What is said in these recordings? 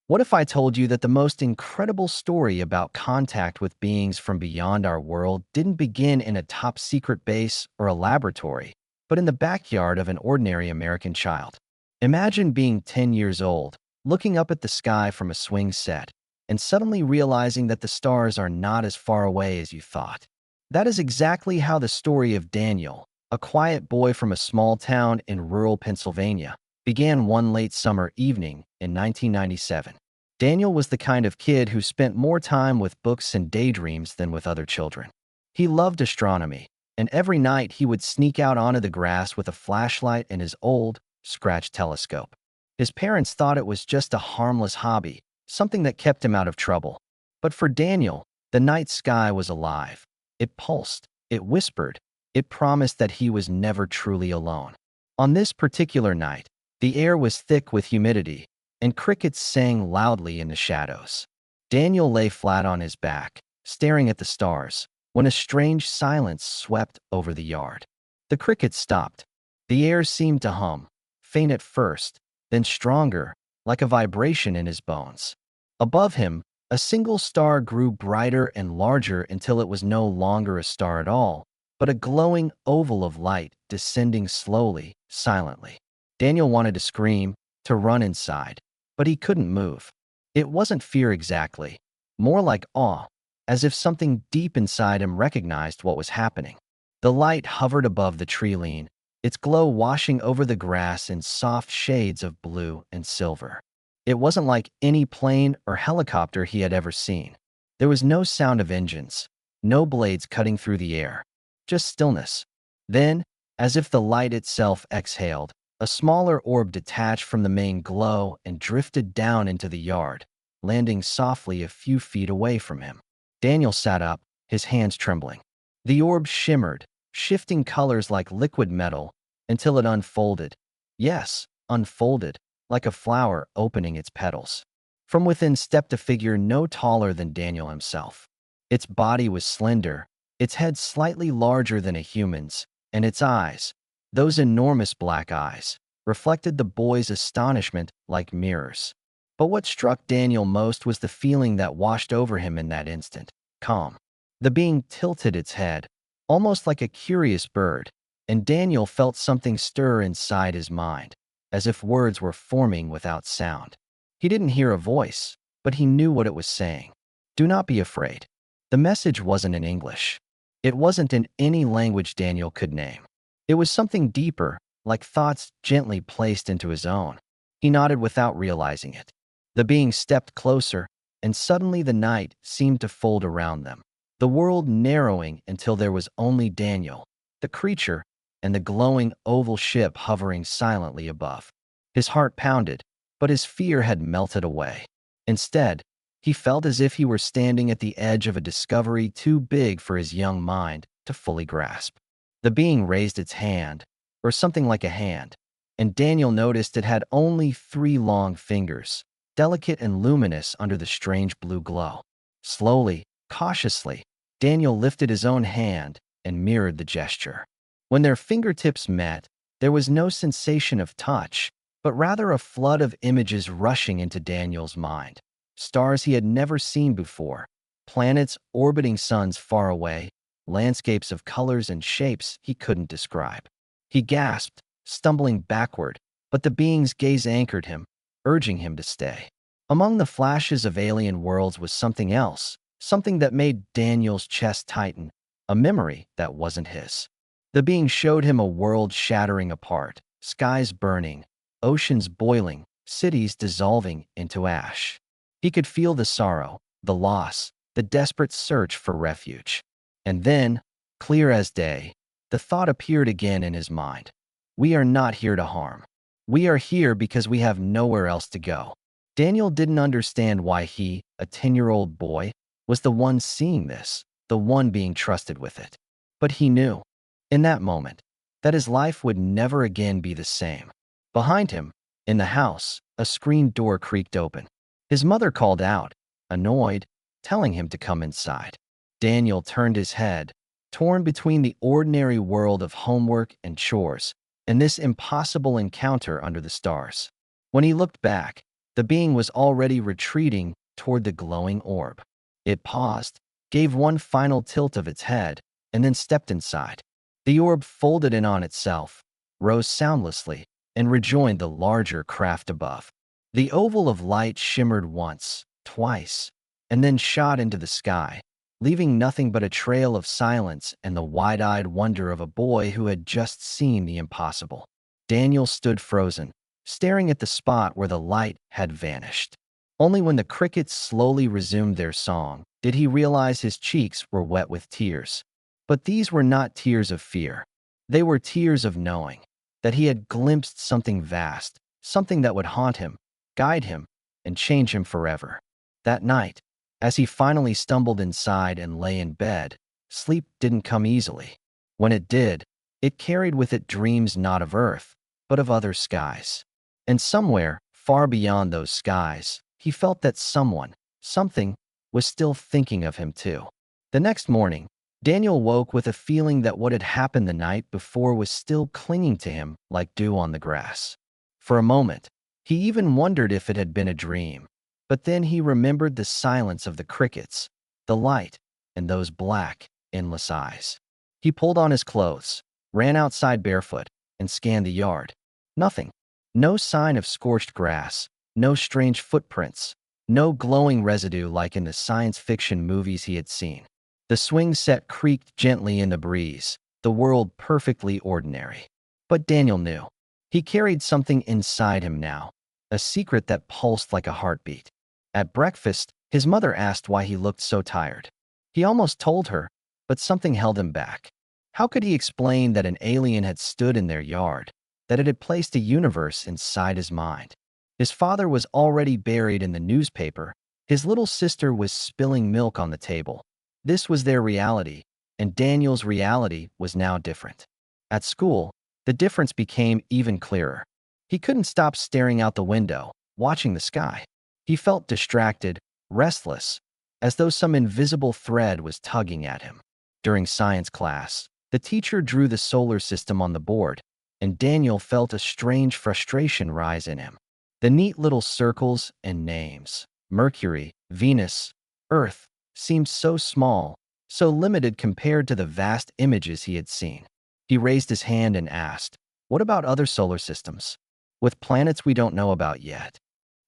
What if I told you that the most incredible story about contact with beings from beyond our world didn't begin in a top secret base or a laboratory, but in the backyard of an ordinary American child? Imagine being 10 years old, looking up at the sky from a swing set, and suddenly realizing that the stars are not as far away as you thought. That is exactly how the story of Daniel, a quiet boy from a small town in rural Pennsylvania, began one late summer evening in 1997. Daniel was the kind of kid who spent more time with books and daydreams than with other children. He loved astronomy, and every night he would sneak out onto the grass with a flashlight and his old, scratched telescope. His parents thought it was just a harmless hobby, something that kept him out of trouble. But for Daniel, the night sky was alive. It pulsed, it whispered, it promised that he was never truly alone. On this particular night, the air was thick with humidity, and crickets sang loudly in the shadows. Daniel lay flat on his back, staring at the stars, when a strange silence swept over the yard. The crickets stopped. The air seemed to hum, faint at first, then stronger, like a vibration in his bones. Above him, a single star grew brighter and larger until it was no longer a star at all, but a glowing oval of light descending slowly, silently. Daniel wanted to scream, to run inside, but he couldn't move. It wasn't fear exactly, more like awe, as if something deep inside him recognized what was happening. The light hovered above the tree line, its glow washing over the grass in soft shades of blue and silver. It wasn't like any plane or helicopter he had ever seen. There was no sound of engines, no blades cutting through the air, just stillness. Then, as if the light itself exhaled, a smaller orb detached from the main glow and drifted down into the yard, landing softly a few feet away from him. Daniel sat up, his hands trembling. The orb shimmered, shifting colors like liquid metal, until it unfolded. Yes, unfolded, like a flower opening its petals. From within stepped a figure no taller than Daniel himself. Its body was slender, its head slightly larger than a human's, and its eyes, those enormous black eyes, reflected the boy's astonishment like mirrors. But what struck Daniel most was the feeling that washed over him in that instant: calm. The being tilted its head, almost like a curious bird, and Daniel felt something stir inside his mind, as if words were forming without sound. He didn't hear a voice, but he knew what it was saying. Do not be afraid. The message wasn't in English. It wasn't in any language Daniel could name. It was something deeper, like thoughts gently placed into his own. He nodded without realizing it. The being stepped closer, and suddenly the night seemed to fold around them, the world narrowing until there was only Daniel, the creature, and the glowing oval ship hovering silently above. His heart pounded, but his fear had melted away. Instead, he felt as if he were standing at the edge of a discovery too big for his young mind to fully grasp. The being raised its hand, or something like a hand, and Daniel noticed it had only 3 long fingers, delicate and luminous under the strange blue glow. Slowly, cautiously, Daniel lifted his own hand and mirrored the gesture. When their fingertips met, there was no sensation of touch, but rather a flood of images rushing into Daniel's mind. Stars he had never seen before, planets orbiting suns far away, landscapes of colors and shapes he couldn't describe. He gasped, stumbling backward, but the being's gaze anchored him, urging him to stay. Among the flashes of alien worlds was something else, something that made Daniel's chest tighten, a memory that wasn't his. The being showed him a world shattering apart, skies burning, oceans boiling, cities dissolving into ash. He could feel the sorrow, the loss, the desperate search for refuge. And then, clear as day, the thought appeared again in his mind. We are not here to harm. We are here because we have nowhere else to go. Daniel didn't understand why he, a 10-year-old boy, was the one seeing this, the one being trusted with it. But he knew, in that moment, that his life would never again be the same. Behind him, in the house, a screen door creaked open. His mother called out, annoyed, telling him to come inside. Daniel turned his head, torn between the ordinary world of homework and chores and this impossible encounter under the stars. When he looked back, The being was already retreating toward the glowing orb. It paused, gave one final tilt of its head, and then stepped inside. The orb folded in on itself, rose soundlessly, and rejoined the larger craft above. The oval of light shimmered once, twice, and then shot into the sky, leaving nothing but a trail of silence and the wide-eyed wonder of a boy who had just seen the impossible. Daniel stood frozen, staring at the spot where the light had vanished. Only when the crickets slowly resumed their song did he realize his cheeks were wet with tears. But these were not tears of fear. They were tears of knowing that he had glimpsed something vast, something that would haunt him, guide him, and change him forever. That night, as he finally stumbled inside and lay in bed, sleep didn't come easily. When it did, it carried with it dreams not of Earth, but of other skies. And somewhere, far beyond those skies, he felt that someone, something, was still thinking of him too. The next morning, Daniel woke with a feeling that what had happened the night before was still clinging to him like dew on the grass. For a moment, he even wondered if it had been a dream. But then he remembered the silence of the crickets, the light, and those black, endless eyes. He pulled on his clothes, ran outside barefoot, and scanned the yard. Nothing. No sign of scorched grass, no strange footprints, no glowing residue like in the science fiction movies he had seen. The swing set creaked gently in the breeze, the world perfectly ordinary. But Daniel knew. He carried something inside him now, a secret that pulsed like a heartbeat. At breakfast, his mother asked why he looked so tired. He almost told her, but something held him back. How could he explain that an alien had stood in their yard, that it had placed a universe inside his mind? His father was already buried in the newspaper. His little sister was spilling milk on the table. This was their reality, and Daniel's reality was now different. At school, the difference became even clearer. He couldn't stop staring out the window, watching the sky. He felt distracted, restless, as though some invisible thread was tugging at him. During science class, the teacher drew the solar system on the board, and Daniel felt a strange frustration rise in him. The neat little circles and names, Mercury, Venus, Earth, seemed so small, so limited compared to the vast images he had seen. He raised his hand and asked, "What about other solar systems, with planets we don't know about yet?"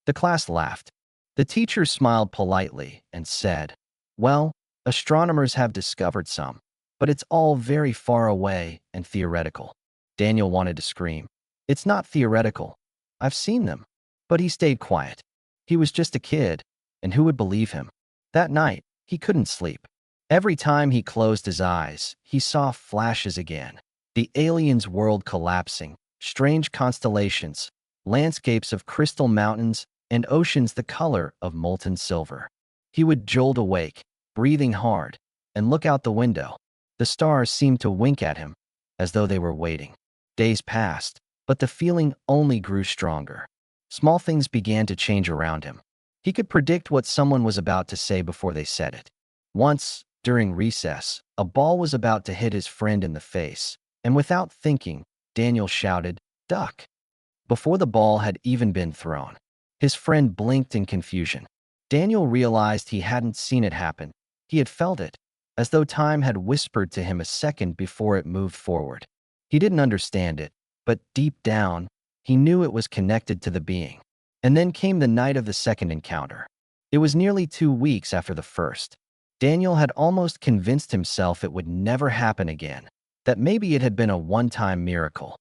The class laughed. The teacher smiled politely and said, "Well, astronomers have discovered some, but it's all very far away and theoretical." Daniel wanted to scream, "It's not theoretical. I've seen them." But he stayed quiet. He was just a kid, and who would believe him? That night, he couldn't sleep. Every time he closed his eyes, he saw flashes again. The alien's world collapsing, strange constellations, landscapes of crystal mountains, and oceans the color of molten silver. He would jolt awake, breathing hard, and look out the window. The stars seemed to wink at him, as though they were waiting. Days passed, but the feeling only grew stronger. Small things began to change around him. He could predict what someone was about to say before they said it. Once, during recess, a ball was about to hit his friend in the face, and without thinking, Daniel shouted, "Duck!" before the ball had even been thrown. His friend blinked in confusion. Daniel realized he hadn't seen it happen. He had felt it, as though time had whispered to him a second before it moved forward. He didn't understand it, but deep down, he knew it was connected to the being. And then came the night of the second encounter. It was nearly 2 weeks after the first. Daniel had almost convinced himself it would never happen again, that maybe it had been a one-time miracle.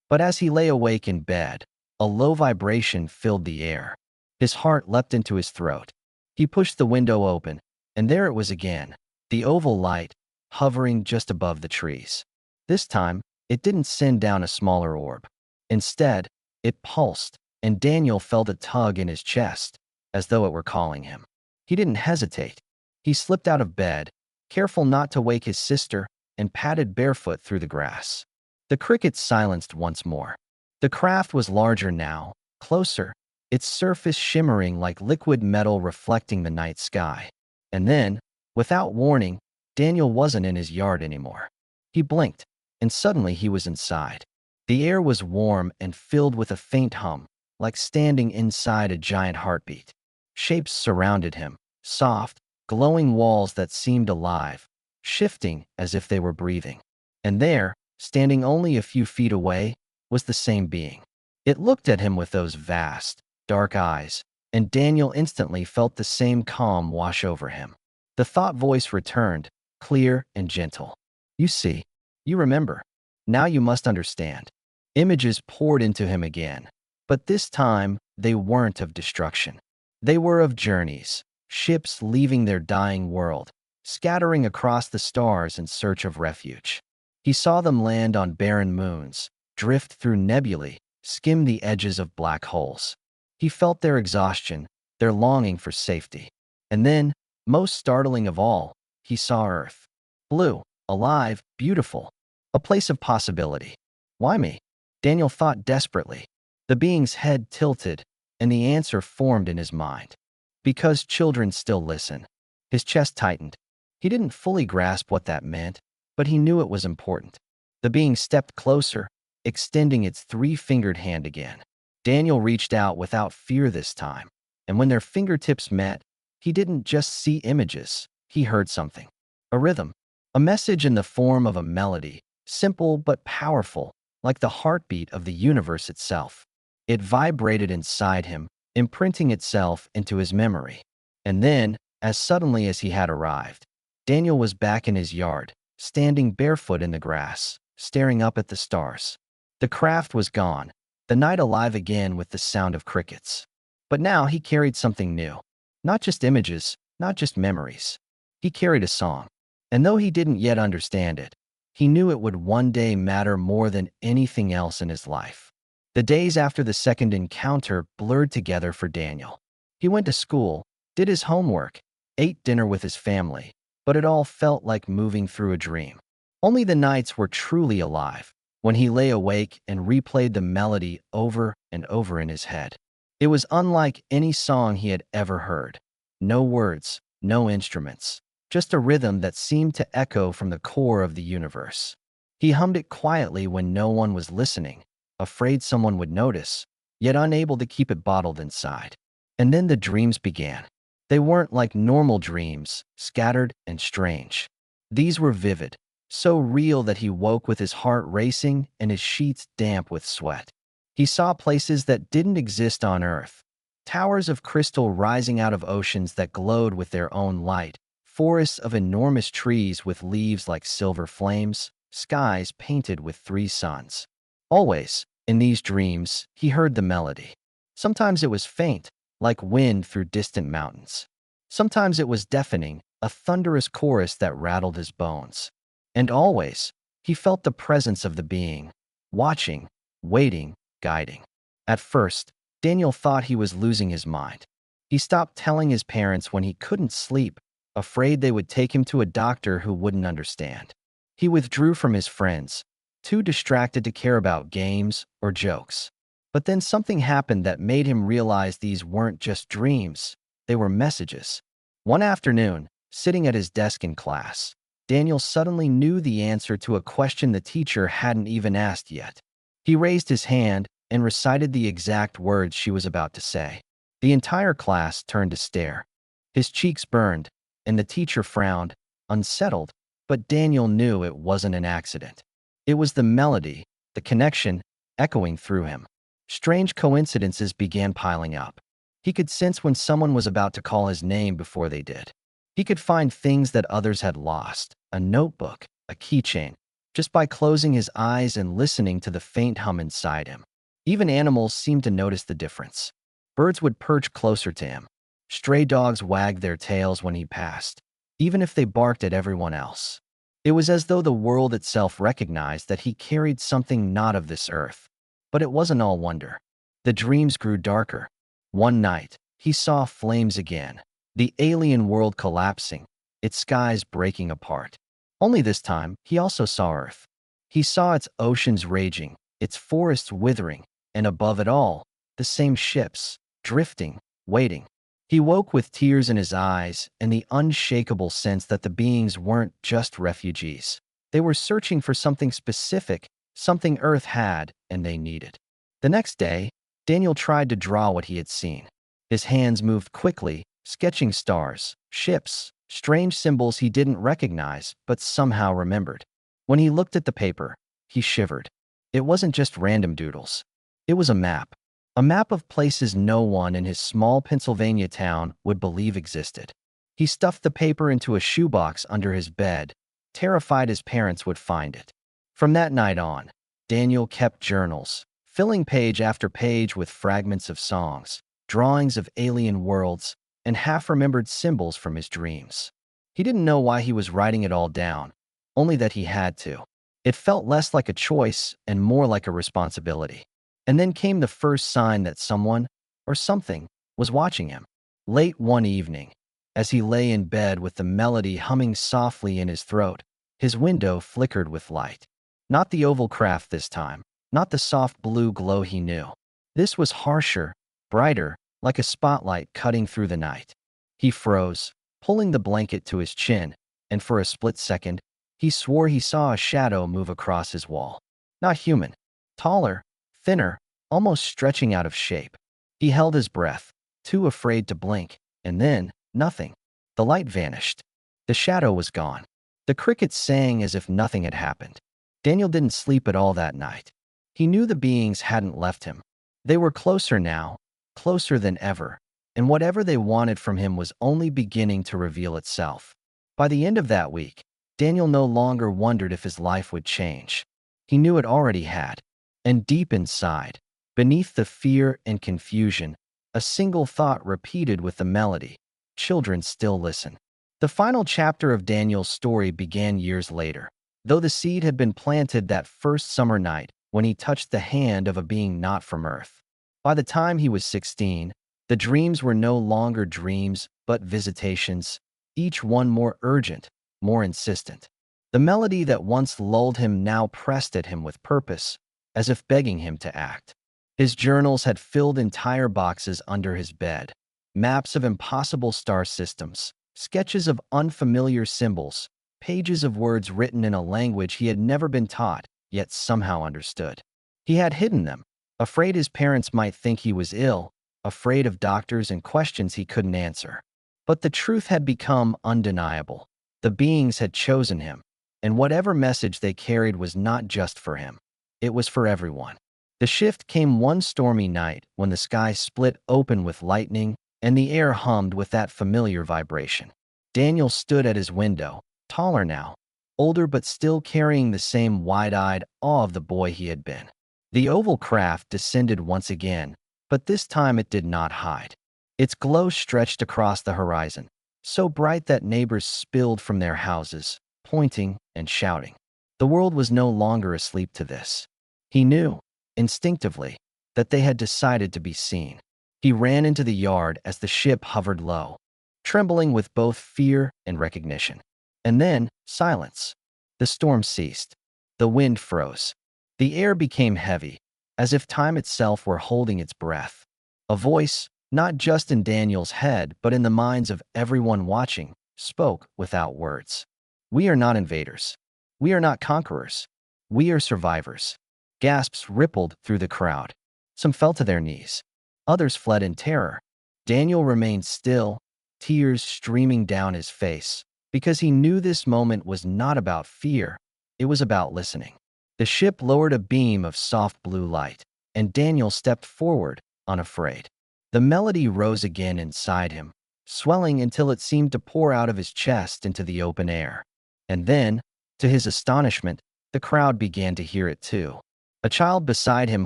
But as he lay awake in bed, a low vibration filled the air. His heart leapt into his throat. He pushed the window open, and there it was again, the oval light, hovering just above the trees. This time, it didn't send down a smaller orb. Instead, it pulsed, and Daniel felt a tug in his chest, as though it were calling him. He didn't hesitate. He slipped out of bed, careful not to wake his sister, and padded barefoot through the grass. The crickets silenced once more. The craft was larger now, closer, its surface shimmering like liquid metal reflecting the night sky. And then, without warning, Daniel wasn't in his yard anymore. He blinked, and suddenly he was inside. The air was warm and filled with a faint hum, like standing inside a giant heartbeat. Shapes surrounded him, soft, glowing walls that seemed alive, shifting as if they were breathing. And there, standing only a few feet away, was the same being. It looked at him with those vast, dark eyes, and Daniel instantly felt the same calm wash over him. The thought voice returned, clear and gentle. You see, you remember. Now you must understand. Images poured into him again, but this time they weren't of destruction. They were of journeys, ships leaving their dying world, scattering across the stars in search of refuge. He saw them land on barren moons, drift through nebulae, skim the edges of black holes. He felt their exhaustion, their longing for safety. And then, most startling of all, he saw Earth. Blue, alive, beautiful. A place of possibility. Why me? Daniel thought desperately. The being's head tilted, and the answer formed in his mind. Because children still listen. His chest tightened. He didn't fully grasp what that meant, but he knew it was important. The being stepped closer, extending its three-fingered hand again. Daniel reached out without fear this time, and when their fingertips met, he didn't just see images, he heard something. A rhythm. A message in the form of a melody, simple but powerful, like the heartbeat of the universe itself. It vibrated inside him, imprinting itself into his memory. And then, as suddenly as he had arrived, Daniel was back in his yard, standing barefoot in the grass, staring up at the stars. The craft was gone, the night alive again with the sound of crickets. But now he carried something new. Not just images, not just memories. He carried a song. And though he didn't yet understand it, he knew it would one day matter more than anything else in his life. The days after the second encounter blurred together for Daniel. He went to school, did his homework, ate dinner with his family, but it all felt like moving through a dream. Only the nights were truly alive, when he lay awake and replayed the melody over and over in his head. It was unlike any song he had ever heard. No words, no instruments, just a rhythm that seemed to echo from the core of the universe. He hummed it quietly when no one was listening, afraid someone would notice, yet unable to keep it bottled inside. And then the dreams began. They weren't like normal dreams, scattered and strange. These were vivid, so real that he woke with his heart racing and his sheets damp with sweat. He saw places that didn't exist on Earth, towers of crystal rising out of oceans that glowed with their own light, forests of enormous trees with leaves like silver flames, skies painted with three suns. Always, in these dreams, he heard the melody. Sometimes it was faint, like wind through distant mountains. Sometimes it was deafening, a thunderous chorus that rattled his bones. And always, he felt the presence of the being, watching, waiting, guiding. At first, Daniel thought he was losing his mind. He stopped telling his parents when he couldn't sleep, afraid they would take him to a doctor who wouldn't understand. He withdrew from his friends, too distracted to care about games or jokes. But then something happened that made him realize these weren't just dreams, they were messages. One afternoon, sitting at his desk in class, Daniel suddenly knew the answer to a question the teacher hadn't even asked yet. He raised his hand and recited the exact words she was about to say. The entire class turned to stare. His cheeks burned, and the teacher frowned, unsettled, but Daniel knew it wasn't an accident. It was the melody, the connection, echoing through him. Strange coincidences began piling up. He could sense when someone was about to call his name before they did. He could find things that others had lost, a notebook, a keychain, just by closing his eyes and listening to the faint hum inside him. Even animals seemed to notice the difference. Birds would perch closer to him. Stray dogs wagged their tails when he passed, even if they barked at everyone else. It was as though the world itself recognized that he carried something not of this earth. But it wasn't all wonder. The dreams grew darker. One night, he saw flames again, the alien world collapsing, its skies breaking apart. Only this time, he also saw Earth. He saw its oceans raging, its forests withering, and above it all, the same ships, drifting, waiting. He woke with tears in his eyes and the unshakable sense that the beings weren't just refugees. They were searching for something specific, something Earth had and they needed. The next day, Daniel tried to draw what he had seen. His hands moved quickly, sketching stars, ships, strange symbols he didn't recognize but somehow remembered. When he looked at the paper, he shivered. It wasn't just random doodles. It was a map. A map of places no one in his small Pennsylvania town would believe existed. He stuffed the paper into a shoebox under his bed, terrified his parents would find it. From that night on, Daniel kept journals, filling page after page with fragments of songs, drawings of alien worlds, and half-remembered symbols from his dreams. He didn't know why he was writing it all down, only that he had to. It felt less like a choice and more like a responsibility. And then came the first sign that someone, or something, was watching him. Late one evening, as he lay in bed with the melody humming softly in his throat, his window flickered with light. Not the oval craft this time, not the soft blue glow he knew. This was harsher, brighter, like a spotlight cutting through the night. He froze, pulling the blanket to his chin, and for a split second, he swore he saw a shadow move across his wall. Not human. Taller, thinner, almost stretching out of shape. He held his breath, too afraid to blink, and then, nothing. The light vanished. The shadow was gone. The crickets sang as if nothing had happened. Daniel didn't sleep at all that night. He knew the beings hadn't left him. They were closer now, closer than ever, and whatever they wanted from him was only beginning to reveal itself. By the end of that week, Daniel no longer wondered if his life would change. He knew it already had. And deep inside, beneath the fear and confusion, a single thought repeated with the melody: children still listen. The final chapter of Daniel's story began years later, though the seed had been planted that first summer night when he touched the hand of a being not from Earth. By the time he was 16, the dreams were no longer dreams but visitations, each one more urgent, more insistent. The melody that once lulled him now pressed at him with purpose, as if begging him to act. His journals had filled entire boxes under his bed, maps of impossible star systems, sketches of unfamiliar symbols, pages of words written in a language he had never been taught, yet somehow understood. He had hidden them, afraid his parents might think he was ill, afraid of doctors and questions he couldn't answer. But the truth had become undeniable. The beings had chosen him, and whatever message they carried was not just for him. It was for everyone. The shift came one stormy night when the sky split open with lightning and the air hummed with that familiar vibration. Daniel stood at his window, taller now, older but still carrying the same wide-eyed awe of the boy he had been. The oval craft descended once again, but this time it did not hide. Its glow stretched across the horizon, so bright that neighbors spilled from their houses, pointing and shouting. The world was no longer asleep to this. He knew, instinctively, that they had decided to be seen. He ran into the yard as the ship hovered low, trembling with both fear and recognition. And then, silence. The storm ceased. The wind froze. The air became heavy, as if time itself were holding its breath. A voice, not just in Daniel's head but in the minds of everyone watching, spoke without words. "We are not invaders. We are not conquerors. We are survivors." Gasps rippled through the crowd. Some fell to their knees. Others fled in terror. Daniel remained still, tears streaming down his face, because he knew this moment was not about fear, it was about listening. The ship lowered a beam of soft blue light, and Daniel stepped forward, unafraid. The melody rose again inside him, swelling until it seemed to pour out of his chest into the open air. And then, to his astonishment, the crowd began to hear it too. A child beside him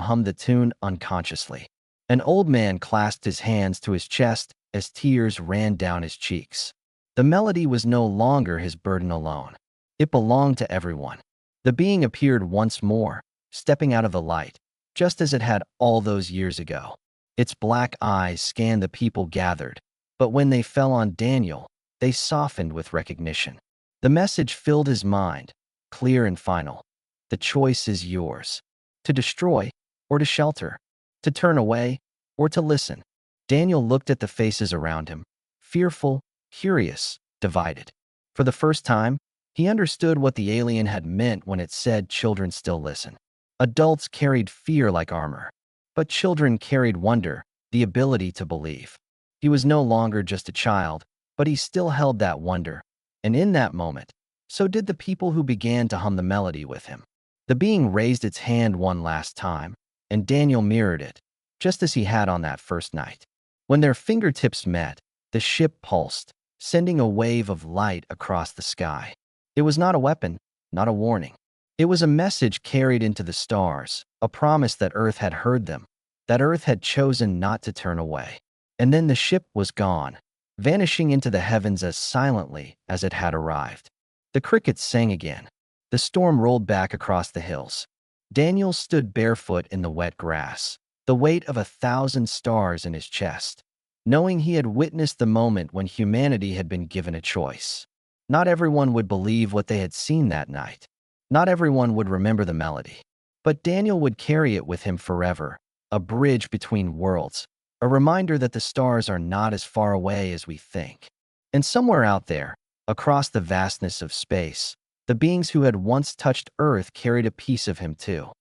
hummed the tune unconsciously. An old man clasped his hands to his chest as tears ran down his cheeks. The melody was no longer his burden alone. It belonged to everyone. The being appeared once more, stepping out of the light, just as it had all those years ago. Its black eyes scanned the people gathered, but when they fell on Daniel, they softened with recognition. The message filled his mind, clear and final. The choice is yours. To destroy or to shelter. To turn away or to listen. Daniel looked at the faces around him, fearful, curious, divided. For the first time, he understood what the alien had meant when it said children still listen. Adults carried fear like armor. But children carried wonder, the ability to believe. He was no longer just a child, but he still held that wonder. And in that moment, so did the people who began to hum the melody with him. The being raised its hand one last time, and Daniel mirrored it, just as he had on that first night. When their fingertips met, the ship pulsed, sending a wave of light across the sky. It was not a weapon, not a warning. It was a message carried into the stars, a promise that Earth had heard them, that Earth had chosen not to turn away. And then the ship was gone, vanishing into the heavens as silently as it had arrived. The crickets sang again. The storm rolled back across the hills. Daniel stood barefoot in the wet grass, the weight of 1,000 stars in his chest, knowing he had witnessed the moment when humanity had been given a choice. Not everyone would believe what they had seen that night. Not everyone would remember the melody. But Daniel would carry it with him forever, a bridge between worlds, a reminder that the stars are not as far away as we think. And somewhere out there, across the vastness of space, the beings who had once touched Earth carried a piece of him too.